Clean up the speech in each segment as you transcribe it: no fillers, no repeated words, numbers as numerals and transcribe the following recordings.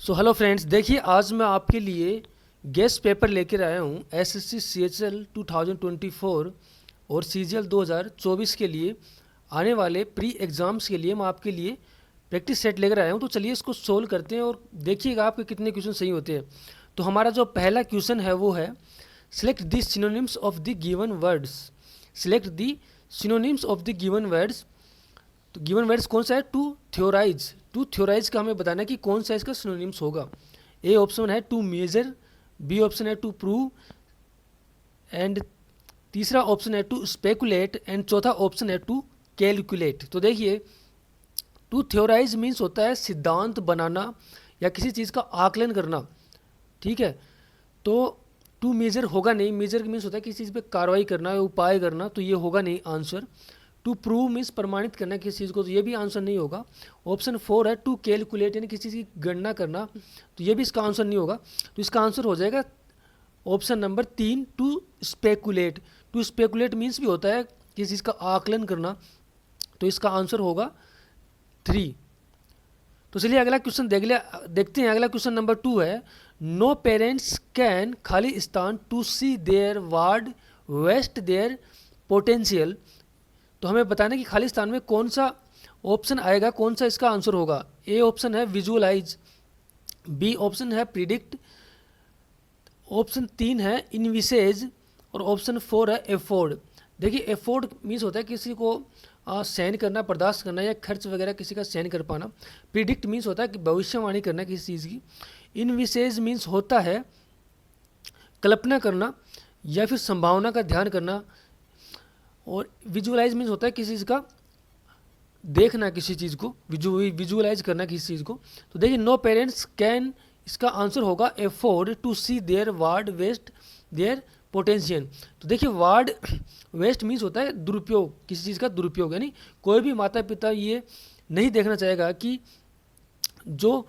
So hello friends, देखिए आज मैं आपके लिए गेस्ट पेपर लेकर आया हूँ एसएससी सीएचएल 2024 और सीजीएल 2024 के लिए आने वाले प्री एग्ज़ाम्स के लिए मैं आपके लिए प्रैक्टिस सेट लेकर आया हूँ। तो चलिए इसको सोल्व करते हैं और देखिएगा आपके कितने क्वेश्चन सही होते हैं। तो हमारा जो पहला क्वेश्चन है वो है select the synonyms of the given words. Select the synonyms of the given words. तो गिवन वर्ड्स कौन सा है? टू थ्योराइज का हमें बताना है कि कौन सा इसका सिनोनिम्स होगा। ए ऑप्शन है टू मेजर, बी ऑप्शन है टू प्रूव, एंड तीसरा ऑप्शन है टू स्पेकुलेट, एंड चौथा ऑप्शन है टू कैलकुलेट। तो देखिए, टू थ्योराइज मीन्स होता है सिद्धांत बनाना या किसी चीज़ का आकलन करना, ठीक है। तो टू मेजर होगा नहीं, मेजर मीन्स होता है किसी चीज़ पे कार्रवाई करना या उपाय करना, तो ये होगा नहीं आंसर। टू प्रूव मीन्स प्रमाणित करना किसी चीज़ को, तो ये भी आंसर नहीं होगा। ऑप्शन 4 है टू कैलकुलेट यानी किसी चीज़ की गणना करना, तो ये भी इसका आंसर नहीं होगा। तो इसका आंसर हो जाएगा option number 3 to speculate. To speculate means भी होता है किसी चीज़ का आकलन करना, तो इसका आंसर होगा 3। तो चलिए अगला क्वेश्चन देखते हैं। अगला क्वेश्चन नंबर 2 है नो पेरेंट्स कैन खाली स्थान to see their ward waste their potential. तो हमें बताना है कि खाली स्थान में कौन सा ऑप्शन आएगा, कौन सा इसका आंसर होगा। ए ऑप्शन है विजुअलाइज, बी ऑप्शन है प्रिडिक्ट, ऑप्शन 3 है इनविसेज, और ऑप्शन 4 है एफोर्ड। देखिए, एफोर्ड मीन्स होता है किसी को सहन करना, बर्दाश्त करना या खर्च वगैरह किसी का सहन कर पाना। प्रिडिक्ट मीन्स होता है कि भविष्यवाणी करना किसी चीज़ की। इनविसेज मीन्स होता है कल्पना करना या फिर संभावना का ध्यान करना, और विजुअलाइज मीन्स होता है किसी चीज़ का देखना, किसी चीज़ को विजुअलाइज करना किसी चीज़ को। तो देखिए, नो पेरेंट्स कैन, इसका आंसर होगा afford to see their ward waste their potential. तो देखिए, वार्ड वेस्ट मीन्स होता है दुरुपयोग, किसी चीज़ का दुरुपयोग, यानी कोई भी माता पिता ये नहीं देखना चाहेगा कि जो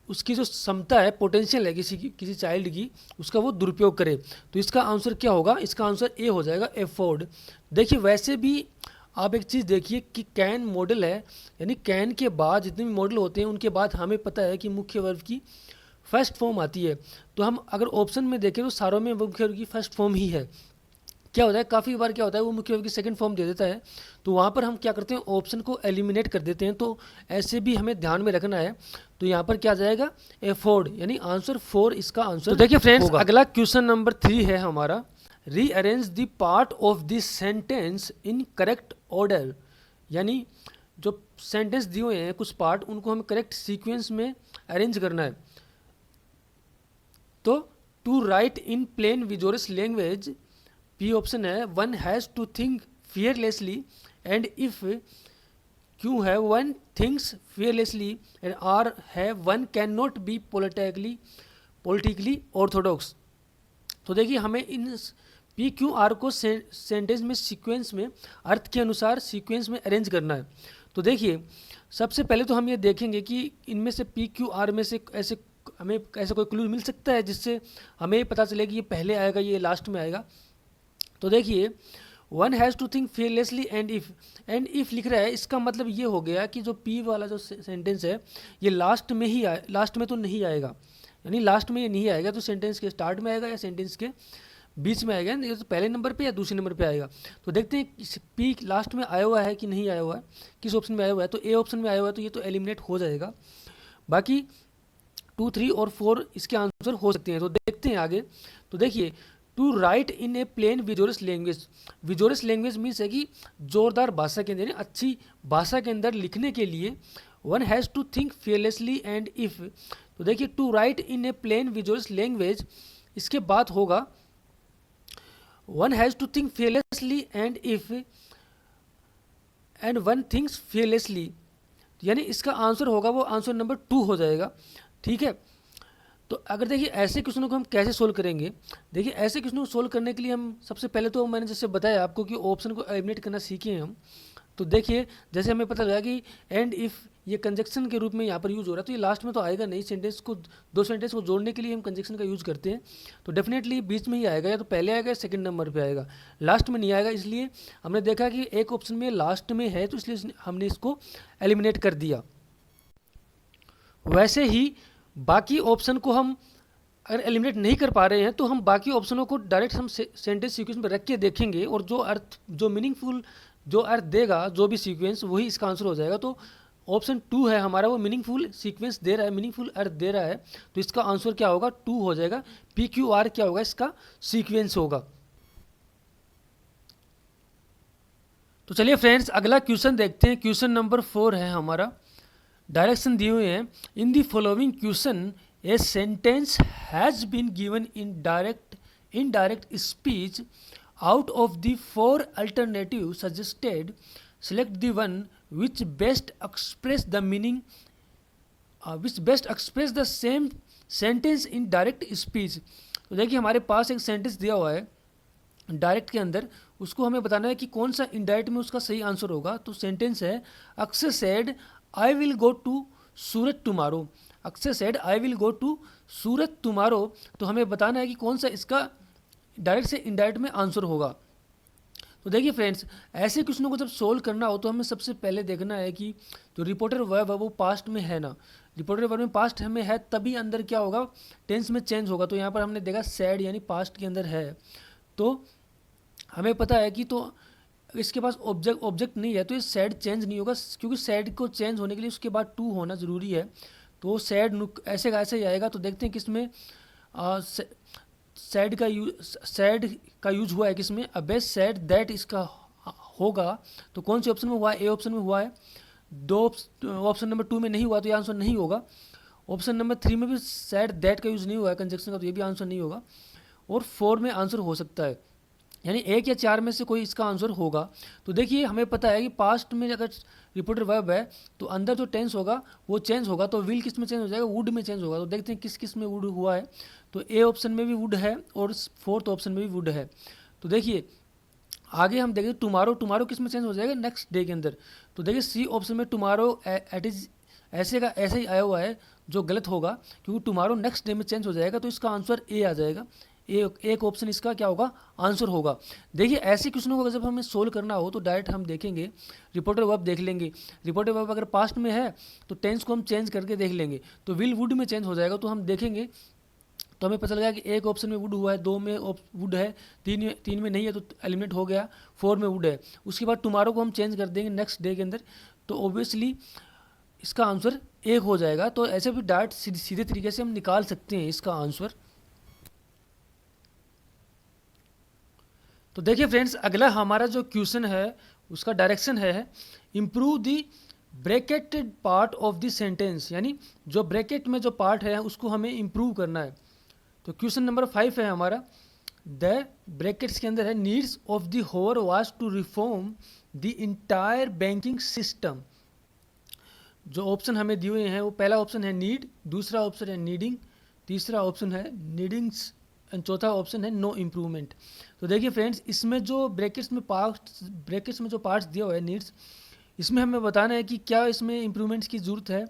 उसकी जो क्षमता है, पोटेंशियल है किसी चाइल्ड की, उसका वो दुरुपयोग करे। तो इसका आंसर क्या होगा? इसका आंसर ए हो जाएगा, एफोर्ड। देखिए, वैसे भी आप एक चीज़ देखिए कि कैन मॉडल है, यानी कैन के बाद जितने भी मॉडल होते हैं उनके बाद हमें पता है कि मुख्य वर्ब की फर्स्ट फॉर्म आती है। तो हम अगर ऑप्शन में देखें तो सारों में मुख्य वर्ब की फर्स्ट फॉर्म ही है। क्या होता है, काफ़ी बार क्या होता है वो मुख्य वर्ब की सेकंड फॉर्म दे देता है, तो वहाँ पर हम क्या करते हैं, ऑप्शन को एलिमिनेट कर देते हैं। तो ऐसे भी हमें ध्यान में रखना है। तो यहाँ पर क्या जाएगा, एफोर्ड, यानी आंसर 4 इसका आंसर। तो देखिए फ्रेंड्स, अगला क्वेश्चन नंबर 3 है हमारा rearrange the part of this sentence in correct order. यानी जो सेंटेंस दिए हुए हैं कुछ पार्ट, उनको हमें करेक्ट सीक्वेंस में अरेंज करना है। तो to write in plain vigorous language, P option है one has to think fearlessly, and if Q है one thinks fearlessly, and R है one can not be politically orthodox. तो देखिए, हमें इन पी क्यू आर को सेंटेंस में sequence में अर्थ के अनुसार सीक्वेंस में अरेंज करना है। तो देखिए, सबसे पहले तो हम ये देखेंगे कि इनमें से पी क्यू आर में से ऐसे हमें ऐसा कोई क्लू मिल सकता है जिससे हमें पता चले कि ये पहले आएगा, ये लास्ट में आएगा। तो देखिए, one has to think fearlessly and if लिख रहा है, इसका मतलब ये हो गया कि जो पी वाला जो सेंटेंस है ये लास्ट में ही लास्ट में तो नहीं आएगा, यानी लास्ट में ये नहीं आएगा। तो सेंटेंस के स्टार्ट में आएगा या सेंटेंस के बीच में आएगा, ये तो पहले नंबर पे या दूसरे नंबर पे आएगा। तो देखते हैं पी लास्ट में आया हुआ है कि नहीं आया हुआ है, किस ऑप्शन में आया हुआ है। तो ए ऑप्शन में आया हुआ है, तो ये तो एलिमिनेट हो जाएगा। बाकी 2, 3 और 4 इसके आंसर हो सकते हैं। तो देखते हैं आगे। तो देखिए, to write in a plain vigorous language, vigorous language means है कि जोरदार भाषा के अंदर, यानी अच्छी भाषा के अंदर लिखने के लिए one has to think fearlessly and if. तो देखिए, to write in a plain vigorous language, इसके बाद होगा one has to think fearlessly and if, and one thinks fearlessly, यानी इसका आंसर होगा वो आंसर नंबर 2 हो जाएगा, ठीक है। तो अगर देखिए ऐसे क्वेश्चनों को हम कैसे सोल्व करेंगे, देखिए ऐसे क्वेश्चनों को सोल्व करने के लिए हम सबसे पहले तो मैंने जैसे बताया आपको कि ऑप्शन को एलिमिनेट करना सीखे हैं हम। तो देखिए, जैसे हमें पता लगा कि एंड इफ़ ये कंजक्शन के रूप में यहाँ पर यूज़ हो रहा है, तो ये लास्ट में तो आएगा नहीं। सेंटेंस को, दो सेंटेंस को जोड़ने के लिए हम कंजक्शन का यूज़ करते हैं, तो डेफिनेटली बीच में ही आएगा, या तो पहले आएगा या सेकंड नंबर पे आएगा, लास्ट में नहीं आएगा। इसलिए हमने देखा कि एक ऑप्शन में लास्ट में है, तो इसलिए हमने इसको एलिमिनेट कर दिया। वैसे ही बाकी ऑप्शन को हम अगर एलिमिनेट नहीं कर पा रहे हैं तो हम बाकी ऑप्शनों को डायरेक्ट हम सेंटेंस सीक्वेंस में रख के देखेंगे, और जो मीनिंगफुल जो अर्थ देगा जो भी सीक्वेंस, वही इसका आंसर हो जाएगा। तो ऑप्शन 2 है हमारा, वो मीनिंगफुल सीक्वेंस दे रहा है, मीनिंगफुल अर्थ दे रहा है, तो इसका आंसर क्या होगा, 2 हो जाएगा। PQR क्या होगा, इसका सीक्वेंस होगा। तो चलिए फ्रेंड्स अगला क्वेश्चन देखते हैं। क्वेश्चन नंबर 4 है हमारा। डायरेक्शन दिए हुए हैं, in the following question a sentence has been given in direct speech out of the 4 alternative suggested, select the one which best express the meaning which best express the same sentence in direct speech। तो देखिए हमारे पास एक sentence दिया हुआ है direct के अंदर, उसको हमें बताना है कि कौन सा इनडायरेक्ट में उसका सही आंसर होगा। तो सेंटेंस है, Akshay said I will go to Surat tomorrow. Akshay said I will go to Surat tomorrow. तो हमें बताना है कि कौन सा इसका डायरेक्ट से इनडायरेक्ट में आंसर होगा। तो देखिए फ्रेंड्स, ऐसे क्वेश्चनों को जब सोल्व करना हो तो हमें सबसे पहले देखना है कि जो रिपोर्टर वर्ब है वो पास्ट में है ना। रिपोर्टर वर्ब में पास्ट में है तभी अंदर क्या होगा, टेंस में चेंज होगा। तो यहाँ पर हमने देखा सैड यानी पास्ट के अंदर है, तो हमें पता है कि तो इसके पास ऑब्जेक्ट नहीं है, तो ये सैड चेंज नहीं होगा, क्योंकि सैड को चेंज होने के लिए उसके बाद टू होना ज़रूरी है। तो सैड ऐसे का ऐसे ही आएगा। तो देखते हैं किसमें सैड का यूज हुआ है, किसमें, अबे सैड दैट इसका होगा। तो कौन से ऑप्शन में हुआ है, ए ऑप्शन में हुआ है। ऑप्शन नंबर 2 में नहीं हुआ, तो ये आंसर नहीं होगा। ऑप्शन नंबर 3 में भी सैड दैट का यूज़ नहीं हुआ है कंजक्शन का, तो ये भी आंसर नहीं होगा। और 4 में आंसर हो सकता है, यानी 1 या 4 में से कोई इसका आंसर होगा। तो देखिए हमें पता है कि पास्ट में अगर रिपोर्टेड वर्ब है तो अंदर जो टेंस होगा वो चेंज होगा। तो विल किस में चेंज हो जाएगा, वुड में चेंज होगा। तो देखते हैं किस किस में वुड हुआ है। तो ए ऑप्शन में भी वुड है और 4th ऑप्शन में भी वुड है। तो देखिए आगे हम देखें टुमारो किस में चेंज हो जाएगा, नेक्स्ट डे के अंदर। तो देखिए सी ऑप्शन में टुमारो एट इज ऐसे का ऐसे ही आया हुआ है, जो गलत होगा, क्योंकि टुमारो नेक्स्ट डे में चेंज हो जाएगा। तो इसका आंसर ए आ जाएगा। एक ऑप्शन इसका क्या होगा, आंसर होगा। देखिए ऐसे क्वेश्चनों को जब हमें सोल्व करना हो तो डायरेक्ट हम देखेंगे रिपोर्टर वर्ब देख लेंगे। रिपोर्टर वर्ब अगर पास्ट में है तो टेंस को हम चेंज करके देख लेंगे। तो विल वुड में चेंज हो जाएगा, तो हम देखेंगे तो हमें पता लगा कि एक ऑप्शन में वुड हुआ है, 2 में वुड है, 3 में नहीं है तो एलिमिनेट हो गया, 4 में वुड है। उसके बाद टुमारो को हम चेंज कर देंगे नेक्स्ट डे के अंदर, तो ऑब्वियसली इसका आंसर एक हो जाएगा। तो ऐसे भी डायरेक्ट सीधे तरीके से हम निकाल सकते हैं इसका आंसर। तो देखिए फ्रेंड्स अगला हमारा जो क्वेश्चन है उसका डायरेक्शन है, improve the bracketed part of the sentence, यानी जो ब्रैकेट में जो पार्ट है उसको हमें इम्प्रूव करना है। तो क्वेश्चन नंबर 5 है हमारा, द ब्रैकेट्स के अंदर है, needs of the hour was to reform the entire banking system. जो ऑप्शन हमें दिए हुए हैं वो पहला ऑप्शन है नीड, दूसरा ऑप्शन है नीडिंग, तीसरा ऑप्शन है नीडिंग्स एंड चौथा ऑप्शन है नो इम्प्रूवमेंट। तो देखिए फ्रेंड्स इसमें जो ब्रैकेट्स में जो पार्ट्स दिया हुआ है नीड्स, इसमें हमें बताना है कि क्या इसमें इम्प्रूवमेंट्स की ज़रूरत है।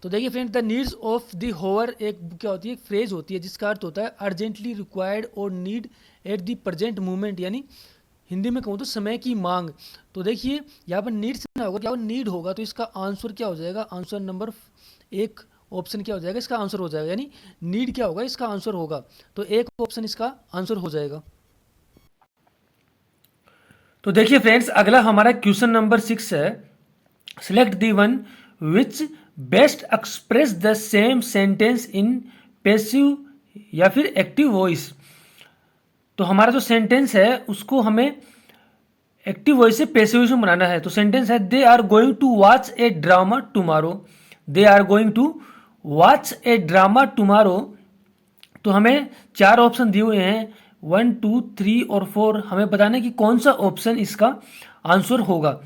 तो देखिए friends the needs of the hour एक क्या होती है, एक फ्रेज होती है जिसका अर्थ होता है अर्जेंटली रिक्वायर्ड और need at the present moment, यानी हिंदी में कहूँ तो समय की मांग। तो देखिए यहाँ पर नीड्स ना होगा, क्या नीड होगा, तो इसका आंसर क्या हो जाएगा, आंसर नंबर 1 ऑप्शन क्या हो जाएगा, इसका आंसर हो जाएगा, यानी नीड क्या होगा, इसका आंसर होगा। तो एक ऑप्शन इसका आंसर हो जाएगा। तो देखिए फ्रेंड्स अगला हमारा क्वेश्चन नंबर 6 है, select the one which best express the same sentence in passive या फिर एक्टिव वॉइस। तो हमारा जो सेंटेंस है उसको हमें एक्टिव वॉइस से पैसिव वॉइस में बनाना है। तो सेंटेंस है, they are going to watch a drama tomorrow. They are going to watch a drama tomorrow. तो हमें 4 ऑप्शन दिए हुए हैं, 1, 2, 3 और 4। हमें बताना है कि कौन सा ऑप्शन इसका आंसर होगा।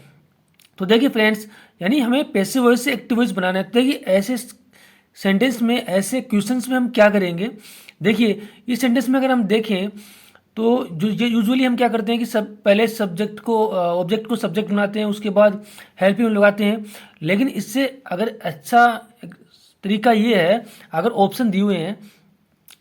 तो देखिए फ्रेंड्स यानी हमें पैसिव वॉइस से एक्टिव वॉइस बनाना है। तो देखिए ऐसे सेंटेंस में, ऐसे क्वेश्चंस में हम क्या करेंगे, देखिए इस सेंटेंस में अगर हम देखें तो यूजुअली हम क्या करते हैं कि पहले सब्जेक्ट को ऑब्जेक्ट को सब्जेक्ट बनाते हैं, उसके बाद हेल्पिंग लगाते हैं। लेकिन इससे अगर अच्छा तरीका ये है, अगर ऑप्शन दिए हुए हैं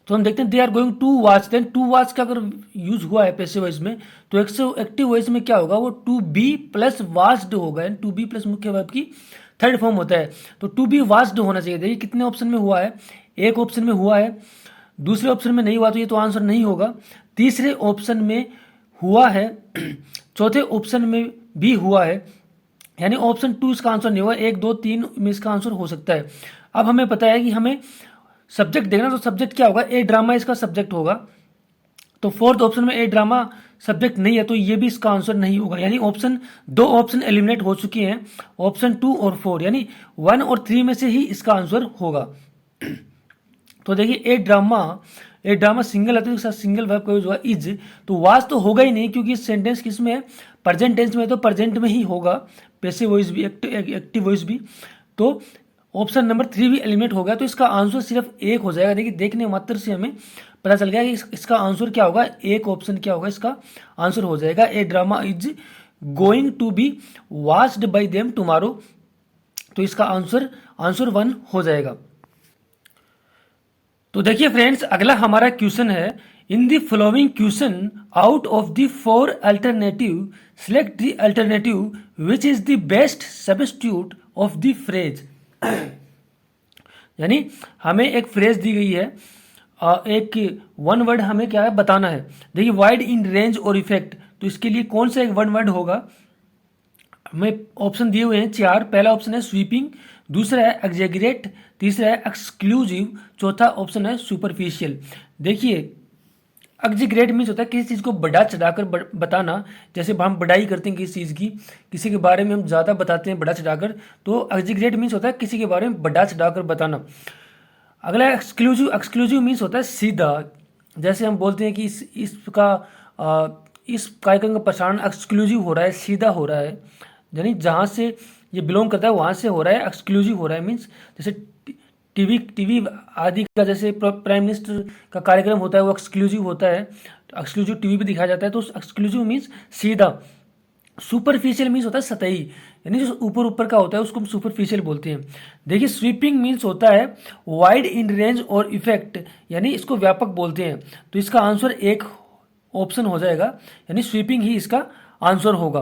तो हम देखते हैं they are going to watch, then to watch का अगर यूज हुआ है पैसिव वॉइस में तो एक्टिव वॉइस में क्या होगा, वो टू बी प्लस वॉच्ड होगा, टू बी प्लस मुख्य वर्ब की थर्ड फॉर्म होता है। तो टू बी वास्ड होना चाहिए। देखिए कितने ऑप्शन में हुआ है, एक ऑप्शन में हुआ है, दूसरे ऑप्शन में नहीं हुआ तो ये तो आंसर नहीं होगा, तीसरे ऑप्शन में हुआ है, चौथे ऑप्शन में भी हुआ है, यानी ऑप्शन 2 इसका आंसर नहीं होगा, 1 2 3 में इसका आंसर हो सकता है। अब हमें पता है कि हमें सब्जेक्ट देखना, तो सब्जेक्ट क्या होगा, ए ड्रामा इसका सब्जेक्ट होगा। तो फोर्थ ऑप्शन में ए ड्रामा सब्जेक्ट नहीं है, तो ये भी इसका आंसर नहीं होगा, यानी दो ऑप्शन एलिमिनेट हो चुके हैं, ऑप्शन 2 और 4, यानी 1 और 3 में से ही इसका आंसर होगा। तो देखिए ए ड्रामा सिंगल है तो इसका सिंगल वर्ब का यूज होगा इज, तो वाज तो होगा ही नहीं क्योंकि सेंटेंस किस में है, प्रेजेंट टेंस में, तो प्रेजेंट में ही होगा, पैसिव वॉइस भी, एक्टिव वॉइस भी। तो ऑप्शन नंबर 3 भी एलिमिनेट हो गया, तो इसका आंसर सिर्फ एक हो जाएगा। देखिए देखने मात्र से हमें पता चल गया कि इसका आंसर क्या होगा, एक ऑप्शन क्या होगा, इसका आंसर हो जाएगा a drama is going to be watched by them tomorrow. तो इसका आंसर 1 हो जाएगा। तो देखिए फ्रेंड्स, अगला हमारा क्वेश्चन है, इन the following question out of the 4 alternative select the alternative which is the best substitute of the phrase. यानी हमें एक फ्रेज दी गई है, एक वन वर्ड हमें क्या है बताना है। देखिए वाइड इन रेंज और इफेक्ट, तो इसके लिए कौन सा एक वन वर्ड होगा, हमें ऑप्शन दिए हुए हैं 4। पहला ऑप्शन है स्वीपिंग, दूसरा है एग्जेगरेट, तीसरा है एक्सक्लूसिव, चौथा ऑप्शन है सुपरफिशियल। देखिए एग्जेगरेट मीन्स होता है किसी चीज़ को बढ़ा चढ़ाकर बताना, जैसे हम बढ़ाई करते हैं किसी चीज़ की, किसी के बारे में हम ज़्यादा बताते हैं बढ़ा चढ़ाकर, तो एग्जेगरेट मीन्स होता है किसी के बारे में बढ़ा चढ़ाकर बताना। अगला एक्सक्लूसिव मीन्स होता है सीधा, जैसे हम बोलते हैं कि इस कार्यक्रम का प्रसारण एक्सक्लूसिव हो रहा है, सीधा हो रहा है, यानी जहाँ से ये बिलोंग करता है वहाँ से हो रहा है, एक्सक्लूसिव हो रहा है। मीन्स जैसे टीवी आदि का, जैसे प्राइम मिनिस्टर का कार्यक्रम होता है वो एक्सक्लूसिव होता है, एक्सक्लूसिव टीवी पे दिखाया जाता है, तो एक्सक्लूसिव मीन्स सीधा। सुपरफिशियल मीन्स होता है सतही, यानी जो ऊपर ऊपर का होता है उसको हम सुपरफिशियल बोलते हैं। देखिए स्वीपिंग मीन्स होता है वाइड इन रेंज और इफेक्ट, यानी इसको व्यापक बोलते हैं, तो इसका आंसर एक ऑप्शन हो जाएगा, यानी स्वीपिंग ही इसका आंसर होगा।